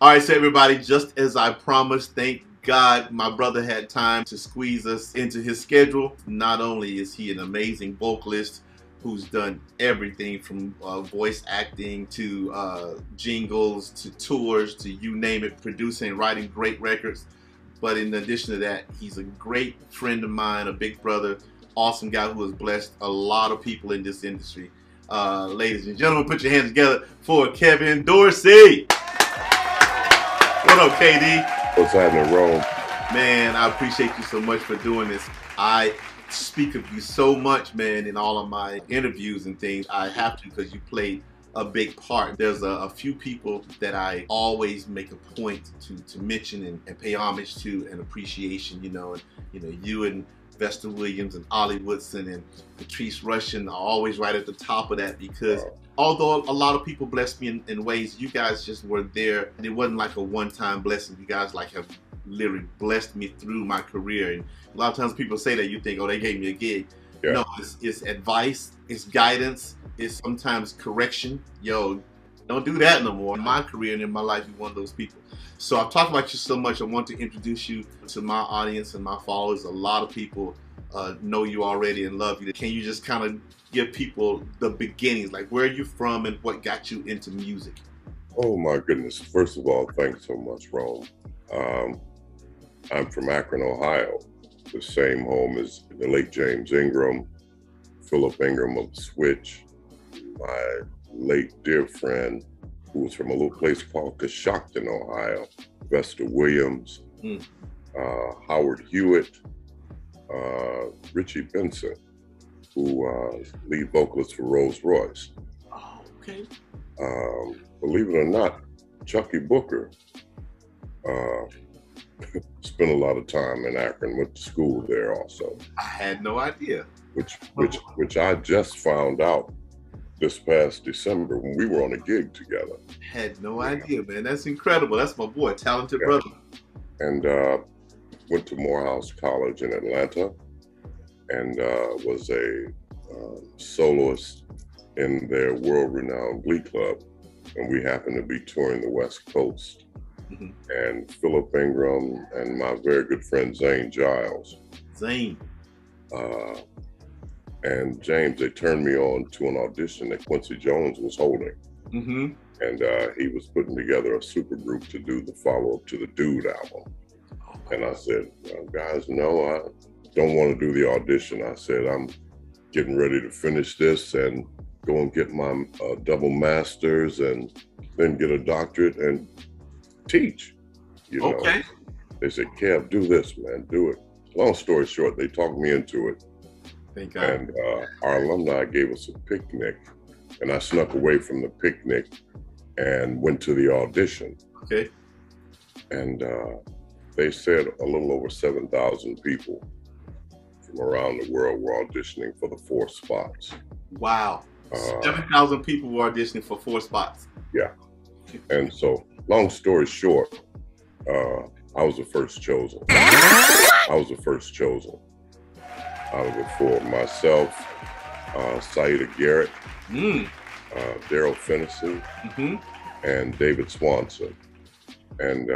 All right, so everybody, just as I promised, thank God my brother had time to squeeze us into his schedule. Not only is he an amazing vocalist who's done everything from voice acting to jingles to tours to you name it, producing and writing great records. But in addition to that, he's a great friend of mine, a big brother, awesome guy who has blessed a lot of people in this industry. Ladies and gentlemen, put your hands together for Kevin Dorsey. What up, KD? What's happening, Rome? Man, I appreciate you so much for doing this. I speak of you so much, man, in all of my interviews and things. I have to because you played a big part. There's a few people that I always make a point to mention and pay homage to and appreciation, you and Vesta Williams and Ollie Woodson and Patrice Rushen are always right at the top of that because although a lot of people blessed me in ways, you guys just were there and it wasn't like a one-time blessing. You guys like have literally blessed me through my career. And a lot of times people say that, you think, oh, they gave me a gig. Yeah. No, it's advice, it's guidance, it's sometimes correction. Yo, don't do that no more. In my career and in my life, you're one of those people. So I've talked about you so much, I want to introduce you to my audience and my followers. A lot of people know you already and love you. Can you just kind of give people the beginnings, like where are you from and what got you into music? Oh my goodness. First of all, thanks so much, Rome. I'm from Akron, Ohio, the same home as the late James Ingram, Philip Ingram of Switch, my late dear friend who was from a little place called Coshocton, Ohio, Vesta Williams, Howard Hewitt, Richie Benson, who lead vocalist for Rolls Royce. Oh, okay. Believe it or not, Chucky Booker spent a lot of time in Akron, went to school there also. I had no idea. Which I just found out this past December when we were on a gig together. Had no idea, man. That's incredible. That's my boy, talented brother. And went to Morehouse College in Atlanta and was a soloist in their world-renowned glee club. And we happened to be touring the West Coast. And Philip Ingram and my very good friend Zane Giles. Zane. And James, they turned me on to an audition that Quincy Jones was holding. And he was putting together a super group to do the follow-up to the Dude album. And I said, well, guys, no, I don't want to do the audition. I said, I'm getting ready to finish this and go and get my double masters and then get a doctorate and teach, know. Okay. They said, Kev, do this, man, do it. Long story short, they talked me into it. Thank God. And our alumni gave us a picnic, and I snuck away from the picnic and went to the audition. Okay. And they said a little over 7,000 people from around the world were auditioning for the 4 spots. Wow. 7,000 people were auditioning for 4 spots. Yeah. And so, long story short, I was the first chosen. Out of the 4, myself, Saida Garrett, Daryl Finnison, and David Swanson. And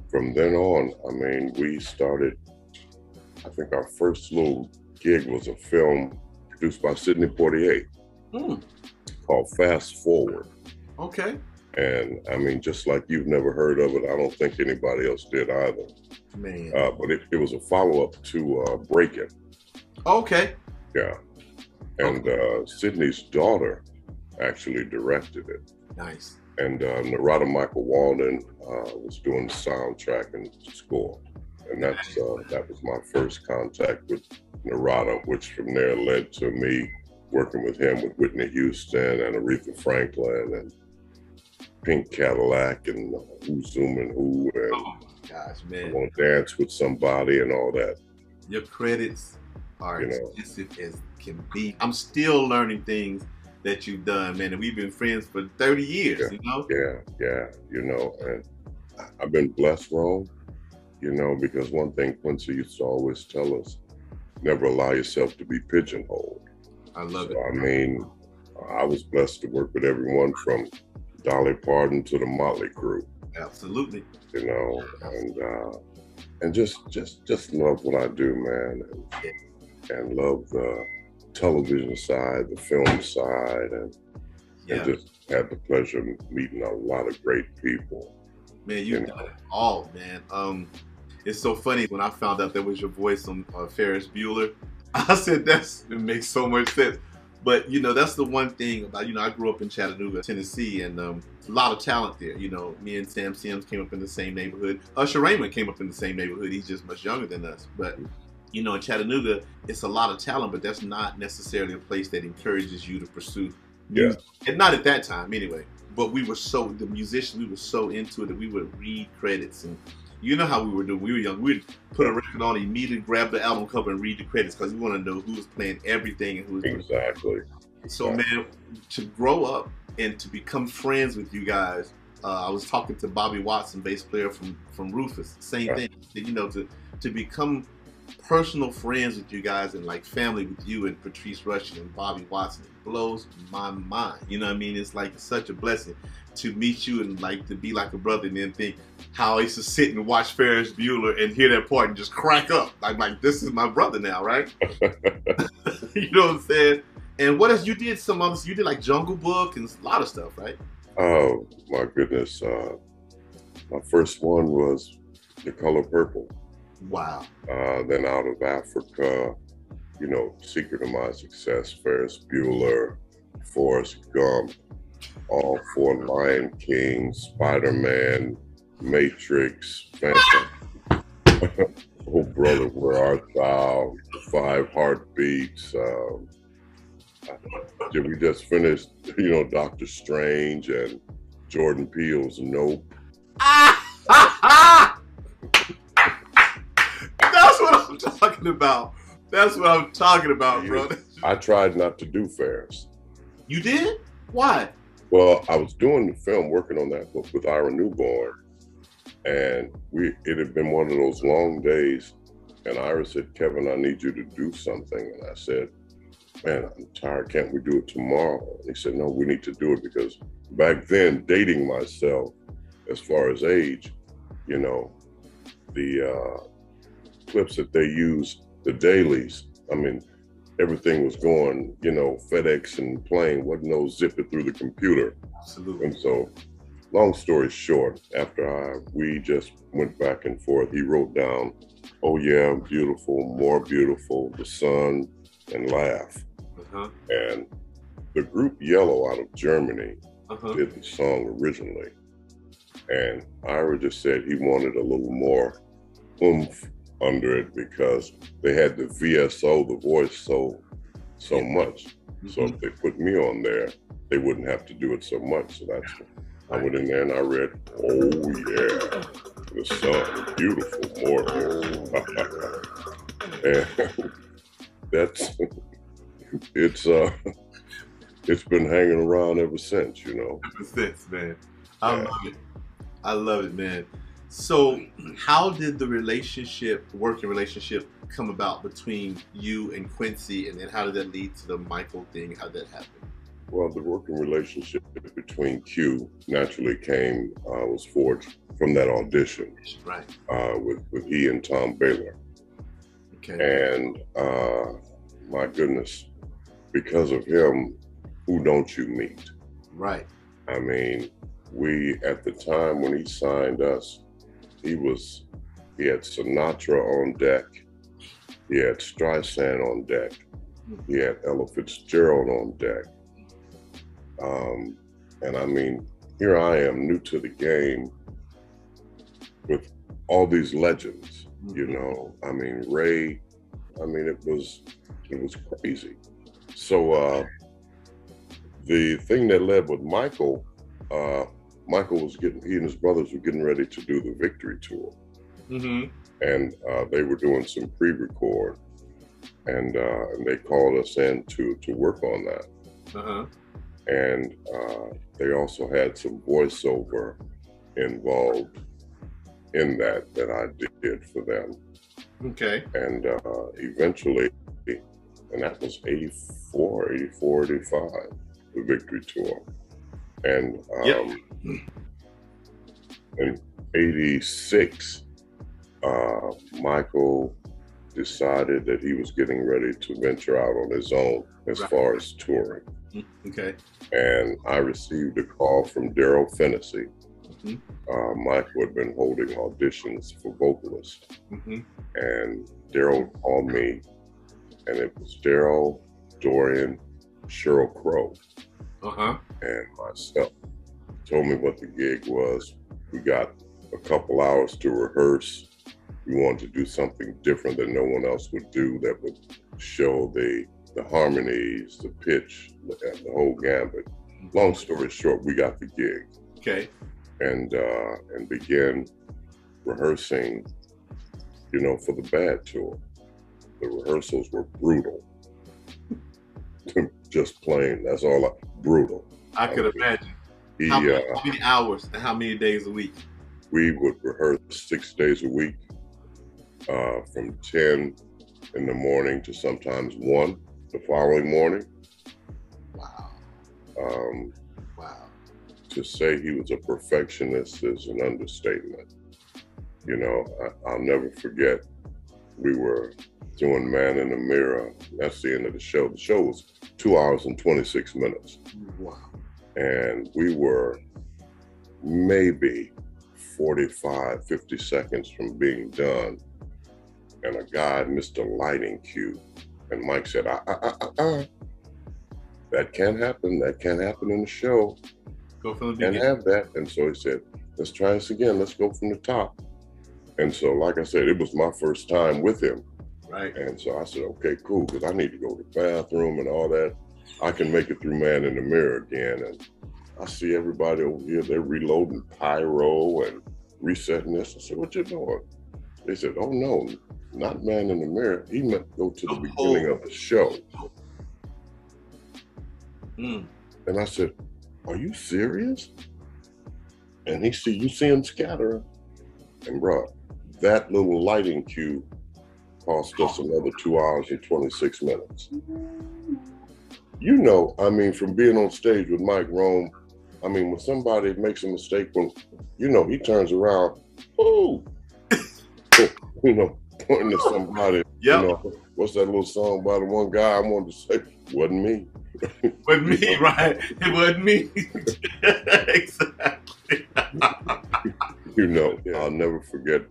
from then on, I mean, we started, I think our first little gig was a film produced by Sidney Poitier called Fast Forward. Okay. And I mean, just like you've never heard of it, I don't think anybody else did either. Man. But it was a follow-up to Breakin'. Okay. Yeah. And Sidney's daughter actually directed it. Nice. And Narada Michael Walden was doing the soundtrack and score. And that was my first contact with Narada, which from there led to me working with him with Whitney Houston and Aretha Franklin and Pink Cadillac and Who's Zooming Who and oh my gosh, man. I Want to Dance with Somebody and all that. Your credits are extensive as can be. I'm still learning things that you've done, man, and we've been friends for 30 years, Yeah, and I've been blessed, Rome, because one thing Quincy used to always tell us, never allow yourself to be pigeonholed. I love it. I mean, I was blessed to work with everyone from Dolly Parton to the Motley Crue. Absolutely. You know, and just love what I do, man, and love the television side, the film side, and just had the pleasure of meeting a lot of great people. Man, you've done it all, man. It's so funny when I found out that was your voice on Ferris Bueller. I said it makes so much sense. But you know, that's the one thing about, you know, I grew up in Chattanooga, Tennessee, and a lot of talent there. You know, me and Sam Sims came up in the same neighborhood. Usher Raymond came up in the same neighborhood. He's just much younger than us. But you know, in Chattanooga, it's a lot of talent, but that's not necessarily a place that encourages you to pursue music. And not at that time, anyway. But we were the musicians, we were so into it that we would read credits. And you know how we were doing. We were young. We'd put a record on, immediately grab the album cover and read the credits because we want to know who was playing everything and who was doing it. So, man, to grow up and to become friends with you guys, I was talking to Bobby Watson, bass player from Rufus. Same thing. You know, to become personal friends with you guys and like family with you and Patrice Rushen and Bobby Watson, it blows my mind. You know what I mean? It's like such a blessing to meet you and like to be like a brother, and then think how I used to sit and watch Ferris Bueller and hear that part and just crack up. Like this is my brother now, right? You know what I'm saying? And what else? You did you did like Jungle Book and a lot of stuff, right? Oh my goodness. My first one was The Color Purple. Wow. Then Out of Africa, you know, Secret of My Success, Ferris Bueller, Forrest Gump, all four Lion King, Spider-Man, Matrix, Phantom, Oh Brother, Where Art Thou, 5 Heartbeats. We just finished, you know, Doctor Strange and Jordan Peele's Nope. That's what I'm talking about. That's what I'm talking about, bro. I tried not to do Ferris. You did? Why? Well, I was doing the film, working on that book with Ira Newborn, and it had been one of those long days, and Ira said, Kevin, I need you to do something. And I said, man, I'm tired, can't we do it tomorrow? And he said, no, we need to do it, because back then, dating myself as far as age, you know, the clips that they used, the dailies, I mean, everything was going, you know, FedEx and plane, wasn't no zip it through the computer. Absolutely. And so, long story short, after we just went back and forth, he wrote down, oh yeah, beautiful, more beautiful, the sun, and laugh. And the group Yellow out of Germany did the song originally. And Ira just said he wanted a little more oomph under it because they had the VSO, the voice so much. So if they put me on there, they wouldn't have to do it so much. So that's I went in there and I read, oh yeah, the sun, beautiful, more and that's it's been hanging around ever since, you know. Ever since, man. I love it. I love it, man. So how did the working relationship come about between you and Quincy, and then how did that lead to the Michael thing? How did that happen? Well, the working relationship between Q naturally was forged from that audition. Right. With he and Tom Baylor. Okay. And my goodness, because of him, who don't you meet? Right. I mean, at the time when he signed us, he had Sinatra on deck, he had Streisand on deck, he had Ella Fitzgerald on deck. And I mean, here I am, new to the game, with all these legends, you know. I mean, Ray, I mean, it was crazy. So the thing that led with Michael, Michael he and his brothers were getting ready to do the Victory Tour. And they were doing some pre-record, and they called us in to work on that. And they also had some voiceover involved in that I did for them. Okay. And eventually, and that was 84, 85, the Victory Tour. And in '86, Michael decided that he was getting ready to venture out on his own as far as touring. Okay. And I received a call from Daryl Fennessy. Michael had been holding auditions for Vocalist. And Daryl called me, and it was Daryl, Dorian, Sheryl Crow, and myself. Told me what the gig was. We got a couple hours to rehearse. We wanted to do something different that no one else would do, that would show the harmonies, the pitch, the whole gambit. Long story short, we got the gig. Okay. And began rehearsing, you know, for the Bad tour. The rehearsals were brutal. Just plain, that's all, brutal. I could imagine. How many hours and how many days a week? We would rehearse 6 days a week, from 10 in the morning to sometimes 1 the following morning. Wow. Wow. To say he was a perfectionist is an understatement. You know, I'll never forget, we were doing Man in the Mirror. That's the end of the show. The show was 2 hours and 26 minutes. Wow. And we were maybe 45, 50 seconds from being done. And a guy missed a lighting cue. And Mike said, that can't happen. That can't happen in the show. Go from the beginning. Can't have that. And so he said, let's try this again. Let's go from the top. And so, like I said, it was my first time with him. Right. And so I said, okay, cool, because I need to go to the bathroom and all that. I can make it through Man in the Mirror again. And I see everybody over here, they're reloading pyro and resetting this. I said, what you doing? They said, oh no, not Man in the Mirror. He meant to go to the beginning of the show. And I said, are you serious? And you see him scattering. And bro, that little lighting cue cost us another 2 hours and 26 minutes. You know, I mean, from being on stage with Mike Rome, I mean, when somebody makes a mistake, when, you know, he turns around, oh, you know, pointing to somebody. You know, what's that little song by the one guy I wanted to say? Wasn't me. Wasn't me, right? It wasn't me. Exactly. You know, I'll never forget,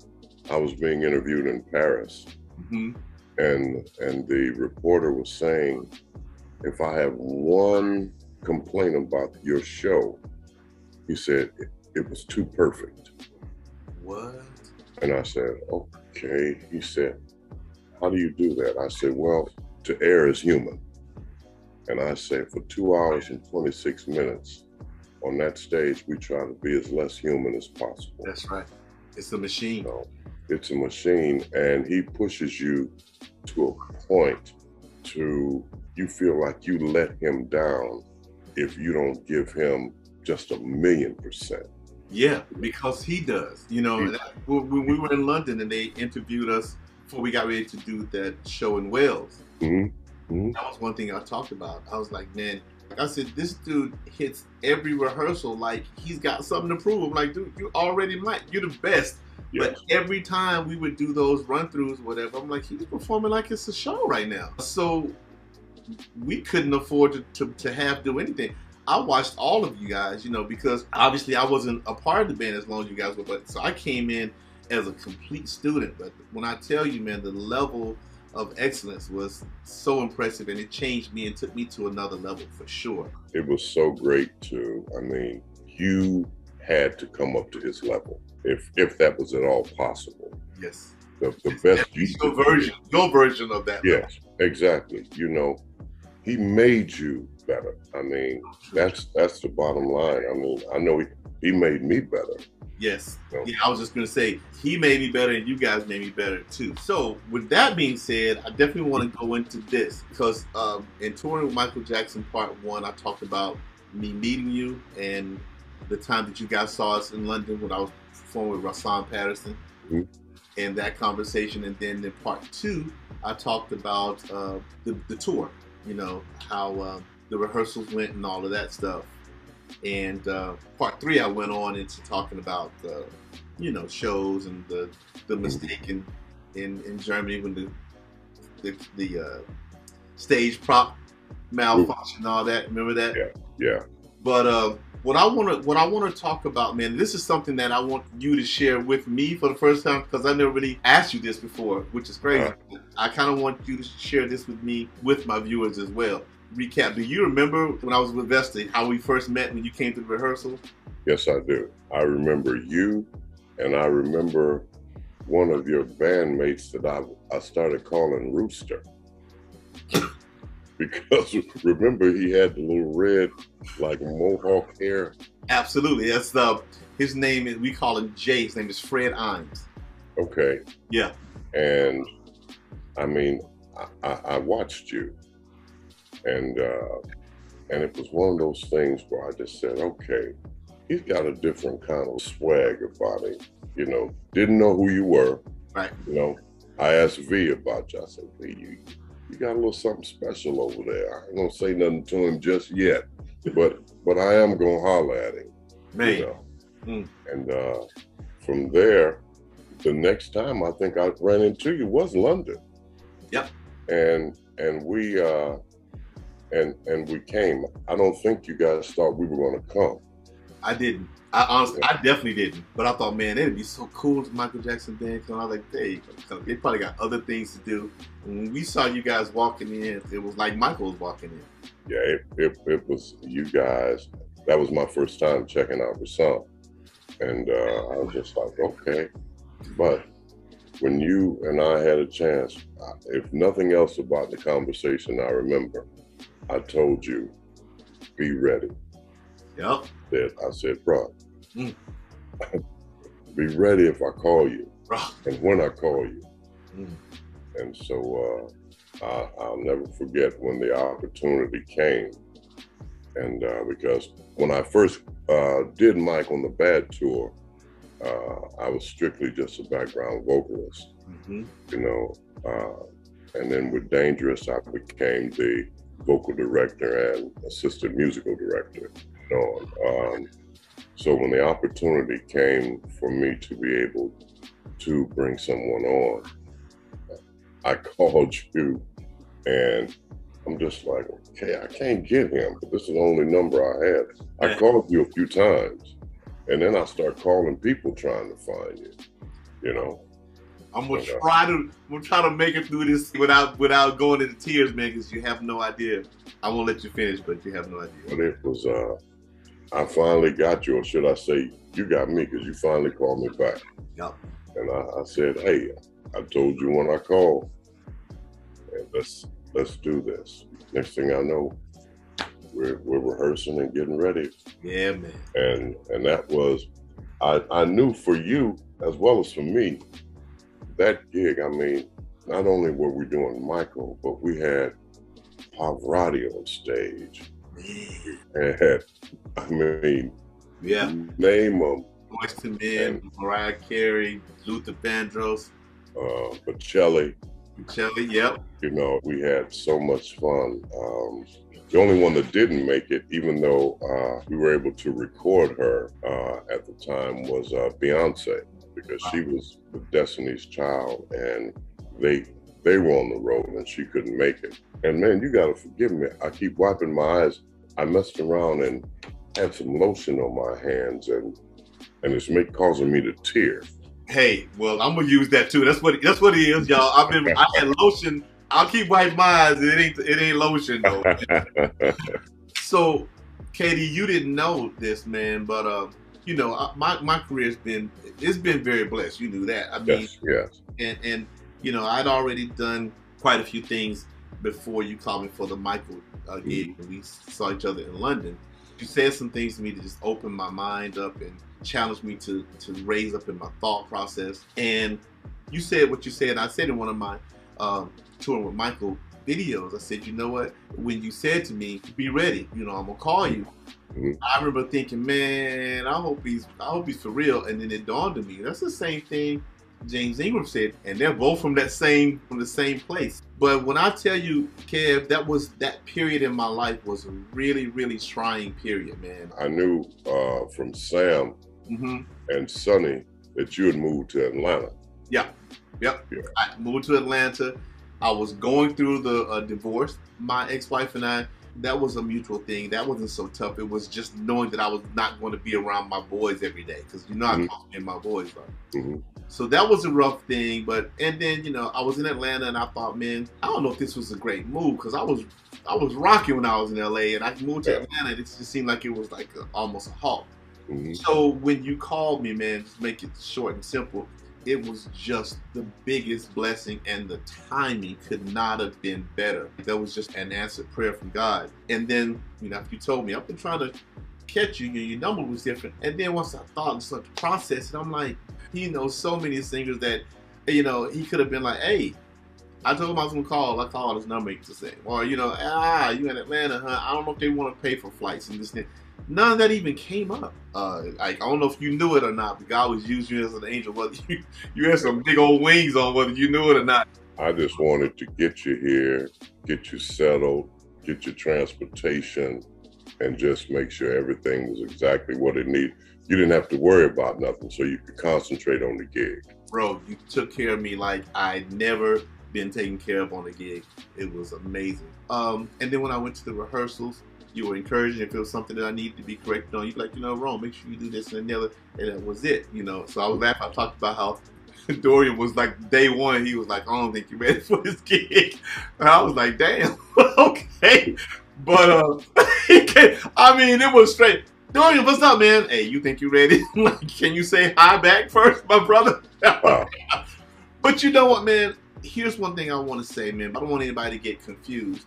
I was being interviewed in Paris. And the reporter was saying, if I have one complaint about your show, he said, it was too perfect. What? And I said, okay. He said, how do you do that? I said, well, to err is human. And I said, for 2 hours and 26 minutes on that stage, we try to be as less human as possible. That's right. It's a machine. So, it's a machine, and he pushes you to a point to, you feel like you let him down if you don't give him just 1,000,000%. Yeah, because he does. You know, when we were in London and they interviewed us before we got ready to do that show in Wales, that was one thing I talked about. I was like, man, like I said, this dude hits every rehearsal like he's got something to prove. I'm like, dude, you already might. You're the best. Yes. But every time we would do those run-throughs or whatever, I'm like, he's performing like it's a show right now. So we couldn't afford to do anything. I watched all of you guys, you know, because obviously I wasn't a part of the band as long as you guys were, but so I came in as a complete student. But when I tell you, man, the level of excellence was so impressive, and it changed me and took me to another level for sure. It was so great too. I mean, you had to come up to his level if that was at all possible. Yes. The best your version of that. Yes, exactly. You know, he made you better. I mean, that's the bottom line. I mean, I know he made me better. Yes. You know? Yeah, I was just gonna say he made me better, and you guys made me better too. So with that being said, I definitely want to go into this because in touring with Michael Jackson Part 1, I talked about me meeting you and the time that you guys saw us in London when I was performing with Rahsaan Patterson. And that conversation, and then in Part 2, I talked about the tour. You know, how the rehearsals went and all of that stuff. And part 3, I went on into talking about shows and the mistake in Germany when the stage prop malfunction and all that. Remember that? Yeah. But what I want to talk about, man, this is something that I want you to share with me for the first time, because I never really asked you this before, which is crazy. I kind of want you to share this with me, with my viewers as well. Recap. Do you remember when I was with Vesta, how we first met when you came to the rehearsal? Yes, I do. I remember you, and I remember one of your bandmates that I started calling Rooster. Because remember, he had the little red, like mohawk hair. Absolutely. That's his name is, we call him Jay. His name is Fred Imes. Okay. Yeah. And I mean, I watched you, and it was one of those things where I just said, okay, he's got a different kind of swag about him. You know, didn't know who you were. Right. You know, I asked V about you. I said, V, you got a little something special over there. I ain't gonna say nothing to him just yet, but I am gonna holler at him. Man. You know? And from there, the next time I think I ran into you was London. Yep. And we came. I don't think you guys thought we were gonna come. I didn't. I honestly, I definitely didn't. But I thought, man, it'd be so cool if Michael Jackson band come. I was like, hey, they probably got other things to do. And when we saw you guys walking in, it was like Michael was walking in. Yeah, it was you guys. That was my first time checking out the song. And I was just like, okay. But when you and I had a chance, if nothing else about the conversation I remember, I told you, be ready. Yep. I said, bro, be ready if I call you, and when I call you. And so I'll never forget when the opportunity came. And because when I first did Mike on the Bad tour, I was strictly just a background vocalist, you know. And then with Dangerous, I became the vocal director and assistant musical director. So when the opportunity came for me to be able to bring someone on, I called you, and I'm just like, okay, I can't get him, but this is the only number I had. I called you a few times, and then I start calling people trying to find you, you know. I'm gonna try to make it through this without going into tears, man, because you have no idea. I won't let you finish, but you have no idea. But it was, I finally got you, or should I say, you got me, because you finally called me back. Yep. And I said, hey, I told you when I called, and let's do this. Next thing I know, we're rehearsing and getting ready. Yeah, man. And that was, I knew for you as well as for me, that gig, I mean, not only were we doing Michael, but we had Pavarotti on stage. And I mean, name them. Boyz II Men, Mariah Carey, Luther Vandross, Bocelli. Yep. You know, we had so much fun. The only one that didn't make it, even though we were able to record her at the time, was Beyonce, because she was with Destiny's Child, and they were on the road and she couldn't make it. And man, you gotta forgive me. I keep wiping my eyes. I messed around and had some lotion on my hands, and it's causing me to tear. Hey, well, I'm gonna use that too. That's what it is, y'all. I had lotion. I'll keep wiping my eyes. It ain't lotion though. So, Katie, you didn't know this, man, but you know, my career's been very blessed. You knew that. I mean, yes. And you know, I'd already done quite a few things before you called me for the Michael gig when we saw each other in London. You said some things to me to just open my mind up and challenge me to raise up in my thought process. And you said what you said. I said in one of my touring with Michael videos, I said, you know what? When you said to me, be ready, you know, I'm gonna call you. I remember thinking, man, I hope he's for real. And then it dawned on me, that's the same thing James Ingram said, and they're both from the same place. But when I tell you, Kev, that period in my life was a really, really trying period, man. I knew from Sam and Sonny that you had moved to Atlanta. Yeah. Yep. Yeah. I moved to Atlanta. I was going through the divorce. My ex-wife and I, that was a mutual thing. That wasn't so tough. It was just knowing that I was not going to be around my boys every day, because you know how close me and my boys are. So that was a rough thing. And then, you know, I was in Atlanta and I thought, man, I don't know if this was a great move, because I was rocking when I was in LA, and I moved to Atlanta and it just seemed like it was like almost a halt. So when you called me, man, just make it short and simple, it was just the biggest blessing, and the timing could not have been better. That was just an answered prayer from God. And then, you know, if you told me, I've been trying to catch you, your number was different. And then once I thought and started to process it, I'm like, he knows so many singers that, you know, he could have been like, hey, I told him I was gonna call. I called his number to say, or, you know, you in Atlanta, huh? I don't know if they want to pay for flights and this and that. None of that even came up. Like, I don't know if you knew it or not, but God was using you as an angel. Whether you had some big old wings on, whether you knew it or not. I just wanted to get you here, get you settled, get your transportation, and just make sure everything was exactly what it needed. You didn't have to worry about nothing, so you could concentrate on the gig. Bro, you took care of me like I'd never been taken care of on a gig. It was amazing. And then when I went to the rehearsals, you were encouraging. If it was something that I needed to be corrected on, you'd be like, you know, Ron, make sure you do this and the other, and that was it, you know. So I was laughing. I talked about how Dorian was like, day one, he was like, I don't think you're ready for this gig. And I was like, damn, okay. But I mean, it was straight. Dorian, what's up, man? Hey, you think you're ready? Like, can you say hi back first, my brother? But you know what, man? Here's one thing I want to say, man. I don't want anybody to get confused.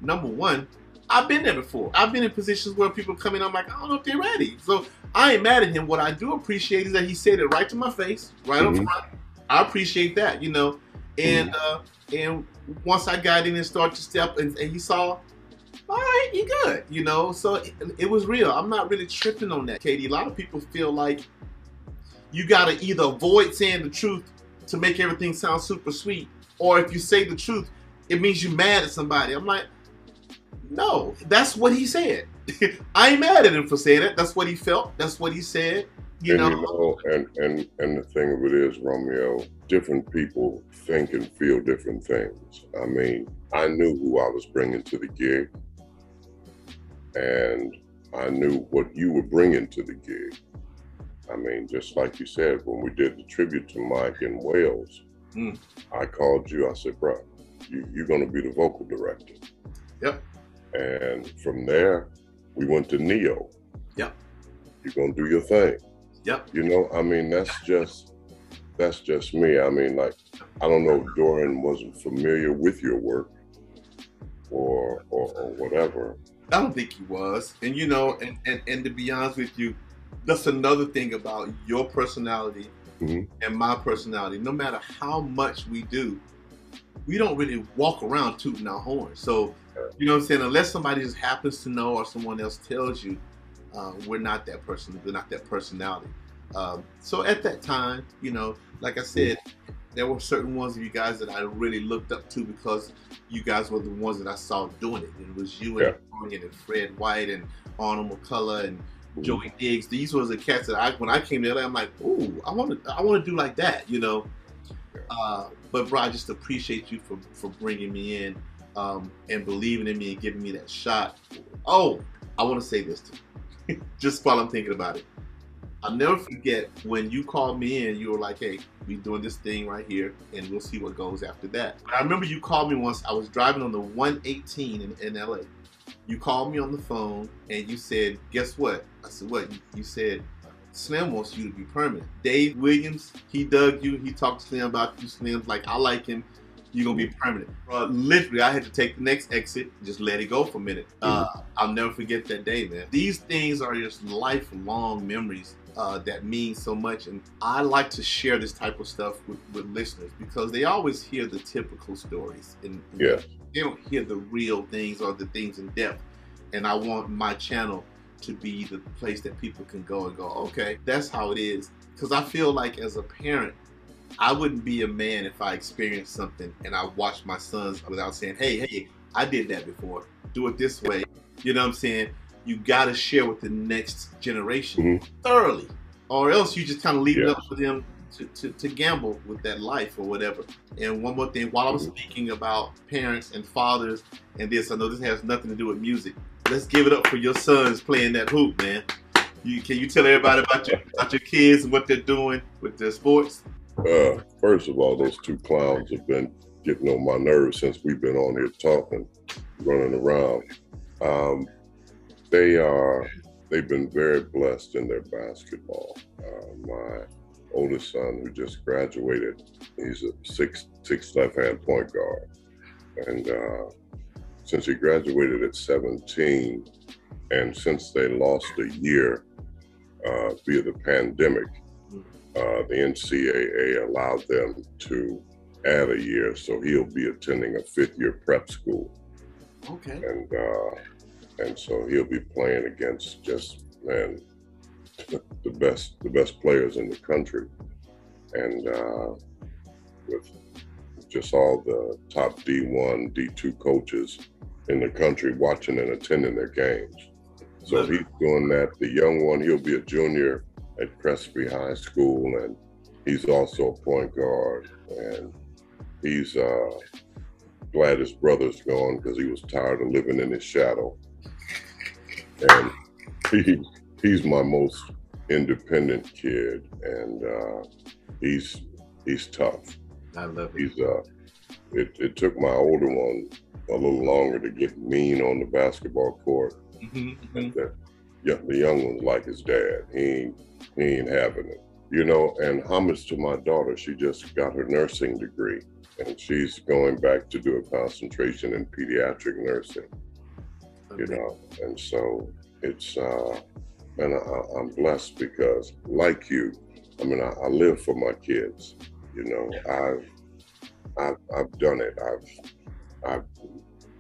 Number one, I've been there before. I've been in positions where people come in, I'm like, I don't know if they're ready. So I ain't mad at him. What I do appreciate is that he said it right to my face, right up front. I appreciate that, you know. And and once I got in and started to step, and he saw, all right, you good, you know. So it was real. I'm not really tripping on that, Katie. A lot of people feel like you got to either avoid saying the truth to make everything sound super sweet, or if you say the truth, it means you're mad at somebody. I'm like, no, that's what he said. I ain't mad at him for saying it. That's what he felt. That's what he said. You know, and the thing of it is, Romeo, different people think and feel different things. I mean, I knew who I was bringing to the gig, and I knew what you were bringing to the gig. I mean, just like you said, when we did the tribute to Mike in Wales, I called you. I said, bro, you're going to be the vocal director. Yep. And from there, we went to Neo. Yep. You're going to do your thing. Yep. You know, I mean, that's just me. I mean, like, I don't know if Dorian wasn't familiar with your work or whatever. I don't think he was. And, you know, and to be honest with you, that's another thing about your personality and my personality. No matter how much we do, we don't really walk around tooting our horn. So, you know what I'm saying? Unless somebody just happens to know or someone else tells you, we're not that person. We're not that personality. So at that time, you know, like I said, there were certain ones of you guys that I really looked up to because you guys were the ones that I saw doing it. And it was you and Dorian and Fred White and Arnold McCullough and Joey Diggs. These were the cats that when I came to LA, I'm like, ooh, I want to do like that, you know. But bro, I just appreciate you for bringing me in and believing in me and giving me that shot. Oh, I want to say this to you, just while I'm thinking about it. I'll never forget when you called me in, you were like, hey, we doing this thing right here, and we'll see what goes after that. I remember you called me once. I was driving on the 118 in LA. You called me on the phone, and you said, guess what? I said, what? You said, Slim wants you to be permanent. Dave Williams, he dug you. He talked to Slim about you. Slim's like, I like him. You're going to be permanent. Literally, I had to take the next exit, just let it go for a minute. I'll never forget that day, man. These things are just lifelong memories that mean so much. And I like to share this type of stuff with listeners because they always hear the typical stories. And they don't hear the real things or the things in depth. And I want my channel to be the place that people can go and go, okay, that's how it is. Because I feel like as a parent, I wouldn't be a man if I experienced something and I watched my sons without saying, hey, I did that before. Do it this way. You know what I'm saying? You got to share with the next generation thoroughly, or else you just kind of leave it up for them to gamble with that life or whatever. And one more thing, while I'm speaking about parents and fathers and this, I know this has nothing to do with music. Let's give it up for your sons playing that hoop, man. Can you tell everybody about your kids and what they're doing with their sports? First of all, those two clowns have been getting on my nerves since we've been on here talking, running around. They've been very blessed in their basketball. My oldest son, who just graduated, he's a six left-hand point guard. And since he graduated at 17, and since they lost a year via the pandemic, the NCAA allowed them to add a year, so he'll be attending a 5th-year prep school. Okay. And so he'll be playing against just, man, the best players in the country, and with just all the top D1, D2 coaches in the country watching and attending their games. So he's doing that. The young one, he'll be a junior at Crespi High School, and he's also a point guard. And he's glad his brother's gone because he was tired of living in his shadow. And he's my most independent kid, and he's tough. I love it. It took my older one a little longer to get mean on the basketball court. And the young one's like his dad. He ain't having it, you know. And homage to my daughter, she just got her nursing degree, and she's going back to do a concentration in pediatric nursing. You know, and so it's and I'm blessed because, like you, I mean, I live for my kids. You know, I've done it. I've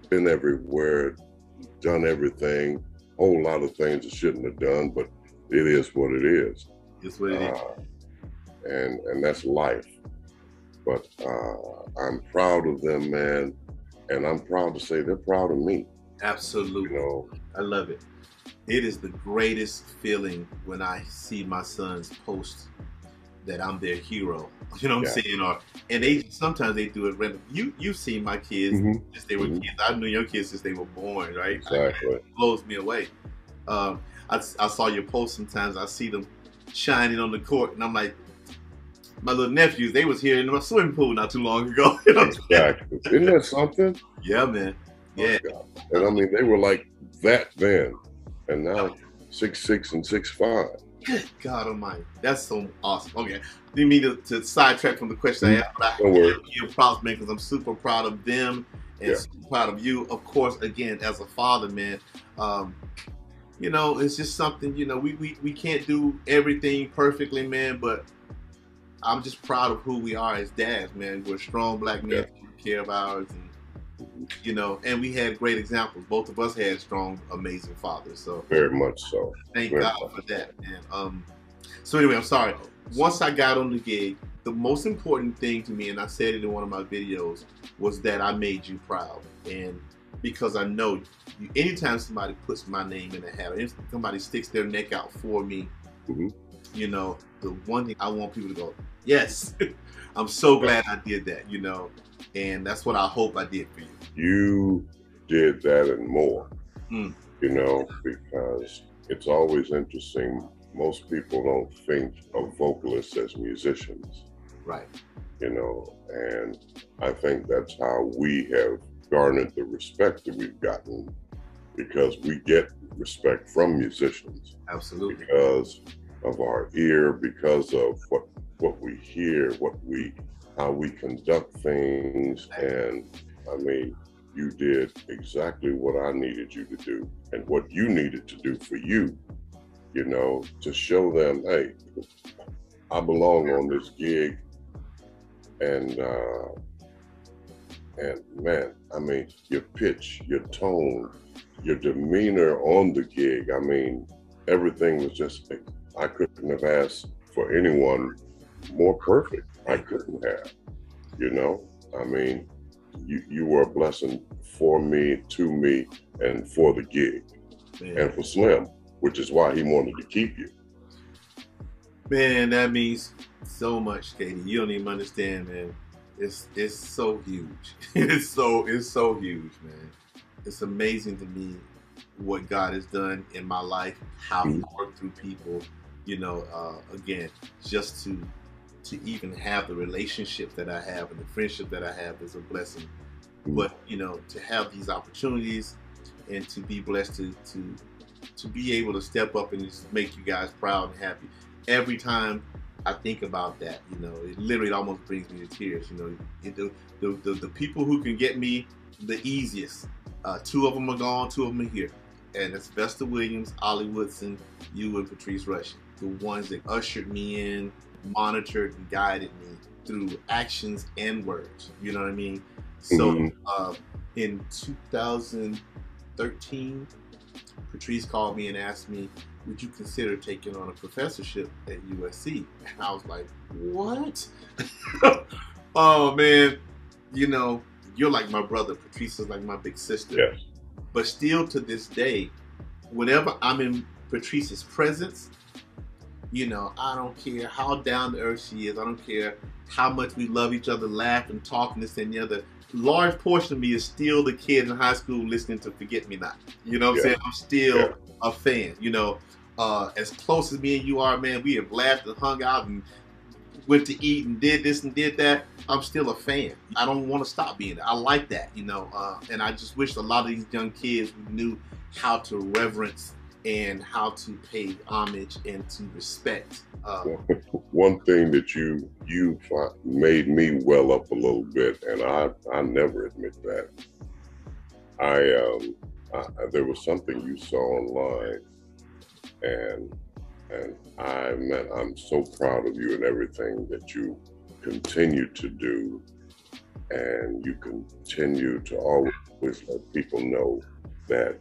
been everywhere, done everything, whole lot of things I shouldn't have done, but it is what it is. It's what it is. And that's life. But I'm proud of them, man, and I'm proud to say they're proud of me. Absolutely. You know, I love it. It is the greatest feeling when I see my sons post that I'm their hero. You know what I'm saying? And sometimes they do it random. You've seen my kids since they were kids. I knew your kids since they were born, right? Exactly. It blows me away. I saw your posts sometimes. I see them shining on the court, and I'm like, my little nephews, they was here in my swimming pool not too long ago. You know exactly. Isn't that something? Yeah, man. Yeah. Oh, and I mean, they were like that then, and now 6'6" and 6'5". Good God Almighty, that's so awesome. Okay, didn't mean to sidetrack from the question I asked, but I give props, man, because I'm super proud of them and super proud of you. Of course, again, as a father, man, you know, it's just something. You know, we can't do everything perfectly, man, but I'm just proud of who we are as dads, man. We're strong black men who care of ours, and you know, and we had great examples. Both of us had strong, amazing fathers. So very much so. Thank God for that, man. So anyway, I'm sorry. Once I got on the gig, the most important thing to me, and I said it in one of my videos, was that I made you proud. And because I know anytime somebody puts my name in a hat, or somebody sticks their neck out for me, you know, the one thing I want people to go, yes, I'm so glad I did that, you know. And that's what I hope I did for you. You did that and more, you know, because it's always interesting. Most people don't think of vocalists as musicians. Right. You know, and I think that's how we have garnered the respect that we've gotten, because we get respect from musicians. Absolutely. Because of our ear, because of what we hear, how we conduct things. And I mean, you did exactly what I needed you to do and what you needed to do for you, you know, to show them, hey, I belong on this gig. And man, I mean, your pitch, your tone, your demeanor on the gig, I mean, everything was just, I couldn't have asked for anyone more perfect. I couldn't have, you know? I mean, you were a blessing for me, to me, and for the gig. Man. And for Slim, which is why he wanted to keep you. Man, that means so much, Katie. You don't even understand, man. It's so huge. it's so huge, man. It's amazing to me what God has done in my life, how He worked through people. You know, again, just to even have the relationship that I have and the friendship that I have is a blessing. But you know, to have these opportunities and to be blessed to be able to step up and just make you guys proud and happy. Every time I think about that, you know, it literally almost brings me to tears. You know, the people who can get me the easiest, 2 of them are gone, 2 of them are here. And it's Vesta Williams, Ollie Woodson, you and Patrice Russian. The ones that ushered me in, monitored and guided me through actions and words. You know what I mean? So in 2013, Patrice called me and asked me, would you consider taking on a professorship at USC? And I was like, what? Oh man, you know, you're like my brother. Patrice is like my big sister. Yes. But still to this day, whenever I'm in Patrice's presence, you know, I don't care how down to earth she is. I don't care how much we love each other, laugh and talk and this and the other. Large portion of me is still the kid in high school listening to Forget Me Not. You know what I'm saying? I'm still a fan. You know, as close as me and you are, man, we have laughed and hung out and went to eat and did this and did that. I'm still a fan. I don't want to stop being there. I like that, you know, and I just wish a lot of these young kids knew how to reverence and how to pay homage and to respect. One thing that you made me well up a little bit, and I never admit that. There was something you saw online, and I'm so proud of you and everything that you continue to do, and you continue to always let people know that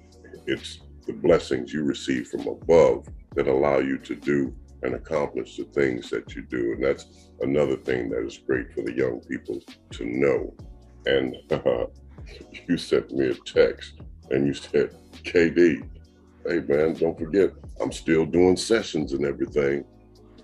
it's the blessings you receive from above that allow you to do and accomplish the things that you do. And that's another thing that is great for the young people to know. And you sent me a text and you said, KD, hey man, don't forget, I'm still doing sessions and everything,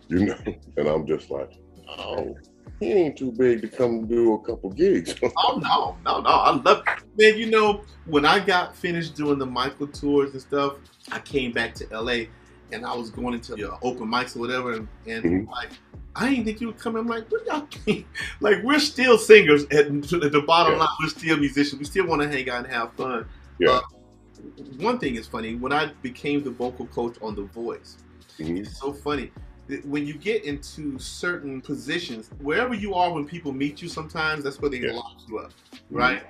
you know? And I'm just like, oh, he ain't too big to come do a couple gigs. Oh, no. I love it. Man, you know, when I got finished doing the Michael tours and stuff, I came back to LA and I was going into open mics or whatever. And like, I didn't think you would come. I'm like, what y'all think? Like, we're still singers at the bottom line. We're still musicians. We still want to hang out and have fun. Yeah. One thing is funny. When I became the vocal coach on The Voice, it's so funny. When you get into certain positions, wherever you are when people meet you sometimes, that's where they lock you up, right?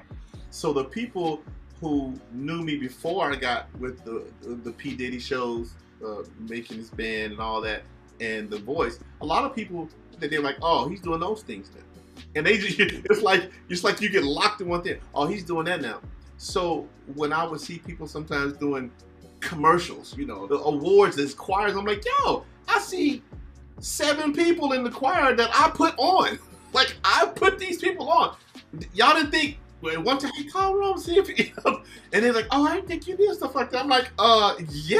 So the people who knew me before I got with the P. Diddy shows, making his band and all that, and The Voice, a lot of people, they're like, oh, he's doing those things now. And they just, it's like you get locked in one thing. Oh, he's doing that now. So when I would see people sometimes doing commercials, you know, the awards as choirs, I'm like, yo, I see 7 people in the choir that I put on. Like, I put these people on. Y'all didn't think, one time, hey, call Rome, see if you know. And they're like, oh, I didn't think you did stuff like that. I'm like, yeah,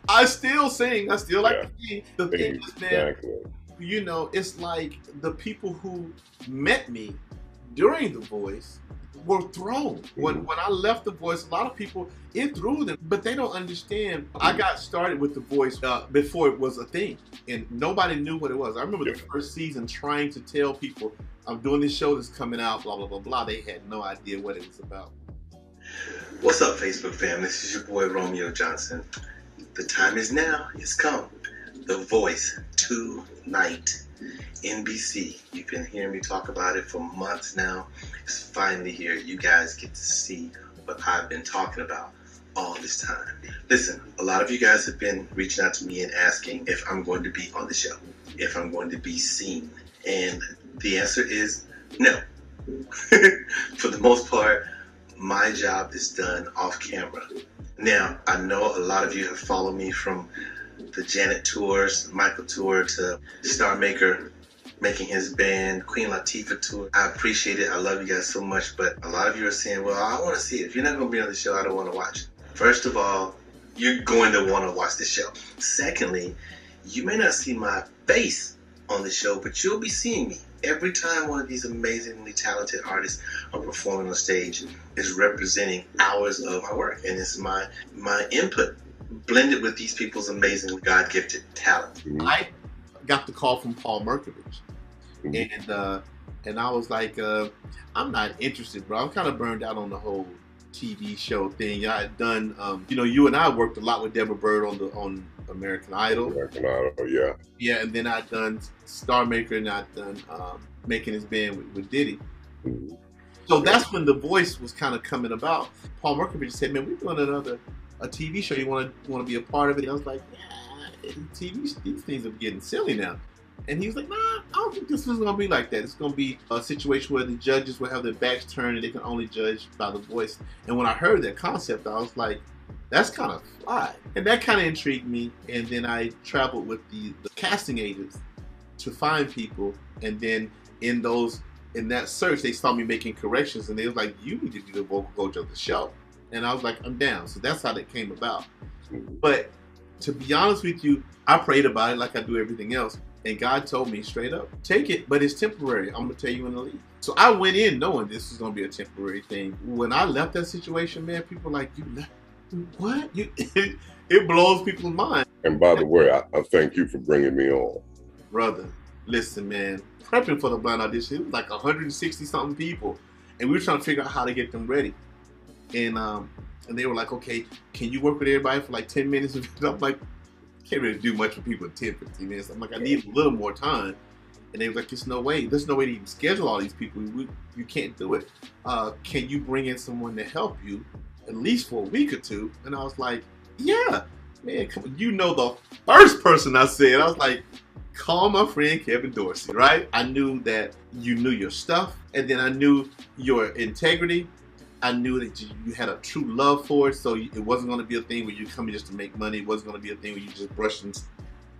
I still sing. I still like to sing. The thing is, man, you know, it's like the people who met me during The Voice were thrown. When I left The Voice, a lot of people, it threw them, but they don't understand. I got started with The Voice before it was a thing, and nobody knew what it was. I remember the first season trying to tell people, I'm doing this show that's coming out, blah, blah, blah, blah. They had no idea what it was about. What's up, Facebook fam? This is your boy, Romeo Johnson. The time is now. It's come. The Voice tonight. NBC. You've been hearing me talk about it for months now. It's finally here. You guys get to see what I've been talking about all this time. Listen, a lot of you guys have been reaching out to me and asking if I'm going to be on the show, if I'm going to be seen. And the answer is no. For the most part, my job is done off camera. Now, I know a lot of you have followed me from the Janet tours, Michael tour to Star Maker. making his band, Queen Latifah tour. I appreciate it. I love you guys so much. But a lot of you are saying, well, I want to see it. If you're not going to be on the show, I don't want to watch it. First of all, you're going to want to watch the show. Secondly, you may not see my face on the show, but you'll be seeing me. Every time one of these amazingly talented artists are performing on stage is representing hours of my work. And it's my input blended with these people's amazing God-gifted talent. I got the call from Paul Merkovich. And I was like, I'm not interested, bro. I'm kind of burned out on the whole TV show thing. I had done, you and I worked a lot with Deborah Bird on American Idol. American Idol, yeah. Yeah, and then I'd done Star Maker, and I'd done Making His Band with Diddy. So that's when The Voice was kind of coming about. Paul Merkovich said, man, we're doing a TV show. You want to be a part of it? And I was like, yeah, these things are getting silly now. And he was like, nah, I don't think this is going to be like that. It's going to be a situation where the judges will have their backs turned and they can only judge by the voice. And when I heard that concept, I was like, that's kind of fly. And that kind of intrigued me. And then I traveled with the casting agents to find people. And then in that search, they saw me making corrections. And they was like, you need to be the vocal coach of the show. And I was like, I'm down. So that's how that came about. But to be honest with you, I prayed about it like I do everything else. And God told me straight up, take it, but it's temporary. I'm going to tell you when to leave. So I went in knowing this was going to be a temporary thing. When I left that situation, man, people were like, you left? What? It blows people's mind. And by the way, I thank you for bringing me on. Brother, listen, man, prepping for the blind audition, it was like 160 something people. And we were trying to figure out how to get them ready. And they were like, okay, can you work with everybody for like 10 minutes? And I'm like, can't really do much for people in 10, 15 minutes. I'm like, I need a little more time. And they were like, there's no way to even schedule all these people. You can't do it. Can you bring in someone to help you at least for a week or two? And I was like, yeah, man, come on. You know, the first person I said, I was like, call my friend Kevin Dorsey, right? I knew that you knew your stuff. And then I knew your integrity. I knew that you had a true love for it, so it wasn't going to be a thing where you come in just to make money. It wasn't going to be a thing where you just brush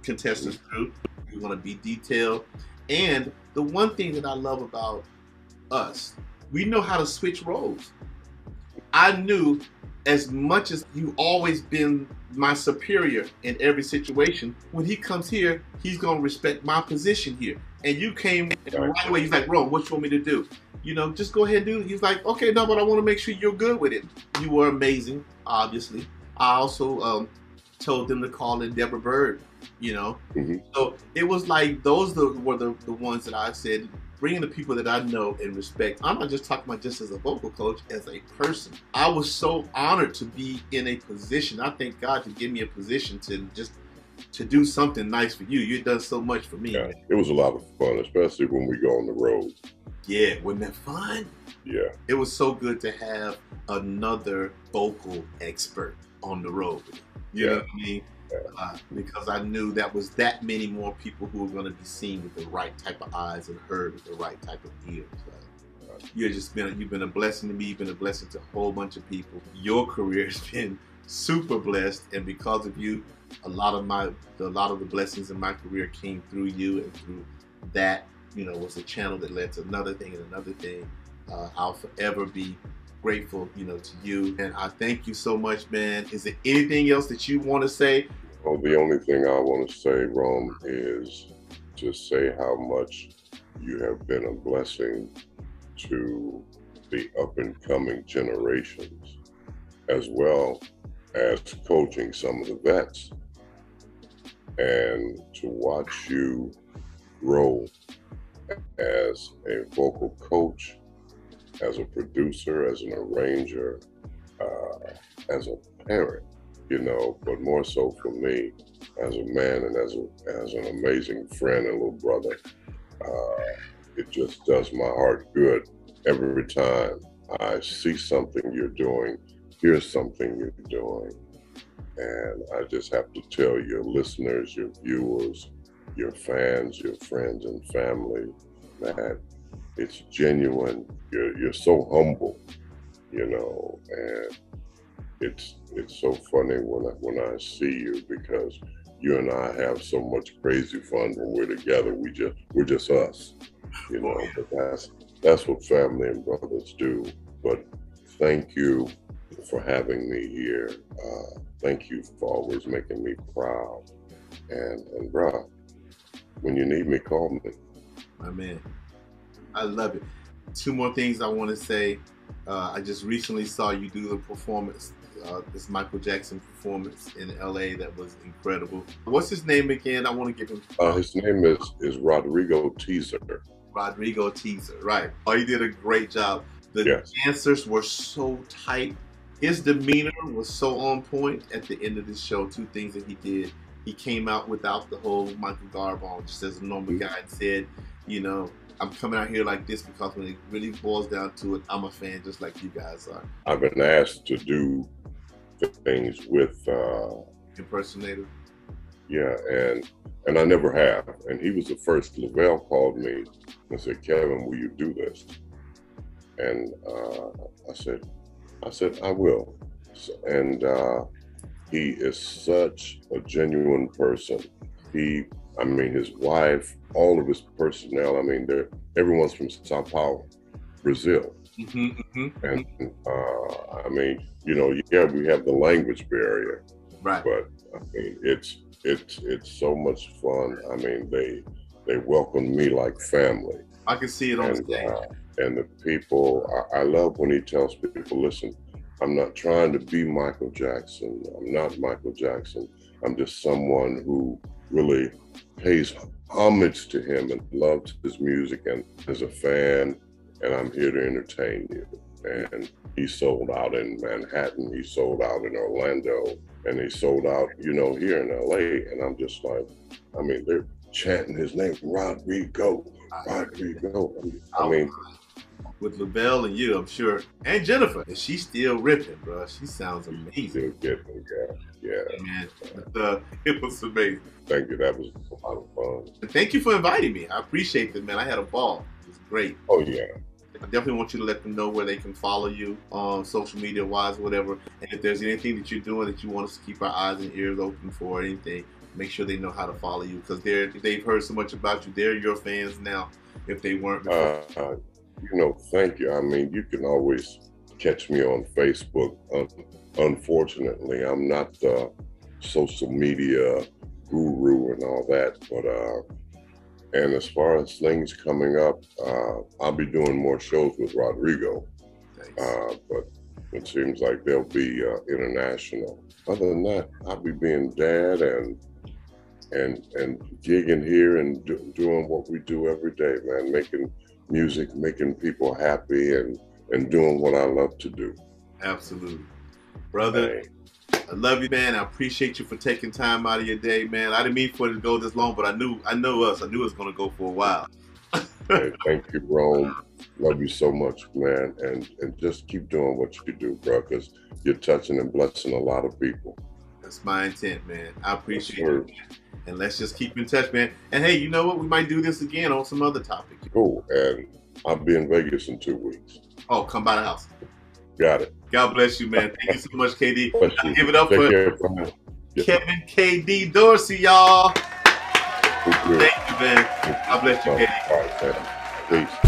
contestants through. You want to be detailed. And the one thing that I love about us, we know how to switch roles. I knew as much as you've always been my superior in every situation, when he comes here, he's going to respect my position here. And you came right away. He's like, Rome, what you want me to do? Just go ahead and do it. He's like, okay, no, but I want to make sure you're good with it. You were amazing, obviously. I also told them to call in Deborah Bird, So it was like those were the ones that I said, bringing the people that I know and respect. I'm not just talking about just as a vocal coach, as a person. I was so honored to be in a position. I thank God to give me a position to do something nice for you. You've done so much for me. Yeah, it was a lot of fun, especially when we go on the road. Yeah, wasn't that fun? Yeah. It was so good to have another vocal expert on the road. You know what I mean? Yeah. Because I knew that was that many more people who were going to be seen with the right type of eyes and heard with the right type of ears. You've been a blessing to me. You've been a blessing to a whole bunch of people. Your career has been super blessed, and because of you, a lot of the blessings in my career came through you, and through that, was a channel that led to another thing and another thing. I'll forever be grateful, to you. And I thank you so much, man. Is there anything else that you want to say? Oh, the only thing I want to say, Rome, is to say how much you have been a blessing to the up-and-coming generations, as well as coaching some of the vets. And to watch you grow as a vocal coach, as a producer, as an arranger, as a parent, but more so for me, as a man and as an amazing friend and little brother. It just does my heart good every time I see something you're doing, hear something you're doing. And I just have to tell your listeners, your viewers, your fans, your friends and family, that it's genuine. You're so humble, and it's so funny when I see you, because you and I have so much crazy fun when we're together. We're just us, you know. But that's what family and brothers do. But thank you for having me here. Thank you for always making me proud. And bro, when you need me, call me. My man, I love it. Two more things I want to say. I just recently saw you do the performance, this Michael Jackson performance in LA that was incredible. What's his name again? I want to give him. His name is Rodrigo Teaser. Rodrigo Teaser, right. Oh, he did a great job. The dancers were so tight. His demeanor was so on point at the end of the show. Two things that he did. He came out without the whole Michael garb on, just as a normal guy, and said, you know, I'm coming out here like this because when it really boils down to it, I'm a fan just like you guys are. I've been asked to do things with impersonator. Yeah, and I never have. And he was the first. Lavelle called me and said, Kevin, will you do this? And I said, I will. And he is such a genuine person. I mean, his wife, all of his personnel, I mean, everyone's from Sao Paulo, Brazil. And I mean, you know, yeah, we have the language barrier, right? But I mean, it's so much fun. I mean, they welcome me like family. I can see it on stage. And the people, I love when he tells people, listen, I'm not trying to be Michael Jackson. I'm not Michael Jackson. I'm just someone who really pays homage to him and loves his music and is a fan, and I'm here to entertain you. And he sold out in Manhattan, he sold out in Orlando, and he sold out, you know, here in LA. And I'm just like, I mean, they're chanting his name, Rodrigo, Rodrigo. I mean, with Lavelle and you, I'm sure, and Jennifer, and she's still ripping, bro. She sounds amazing. Still getting, yeah. Man, it was amazing. Thank you. That was a lot of fun. And thank you for inviting me. I appreciate it, man. I had a ball. It was great. Oh yeah. I definitely want you to let them know where they can follow you on social media wise, whatever. And if there's anything that you're doing that you want us to keep our eyes and ears open for, or anything, make sure they know how to follow you, because they've heard so much about you. They're your fans now, if they weren't before. You know, thank you. I mean, you can always catch me on Facebook. Unfortunately, I'm not the social media guru and all that, but and as far as things coming up, I'll be doing more shows with Rodrigo, but it seems like they'll be international. Other than that, I'll be being dad and gigging here and doing what we do every day, man, making music, making people happy, and doing what I love to do. Absolutely. Brother, I love you, man. I appreciate you for taking time out of your day, man. I didn't mean for it to go this long, but I knew us. I knew it was going to go for a while. Hey, thank you, Rome. Love you so much, man. And just keep doing what you do, bro, because you're touching and blessing a lot of people. That's my intent, man. I appreciate it, man. And let's just keep in touch, man. And hey, you know what? We might do this again on some other topic. Cool. And I'll be in Vegas in 2 weeks. Oh, come by the house. Got it. God bless you, man. Thank you so much, KD. Give it up for Kevin KD Dorsey, y'all. Thank you, man. God bless you, KD. All right, man. Peace.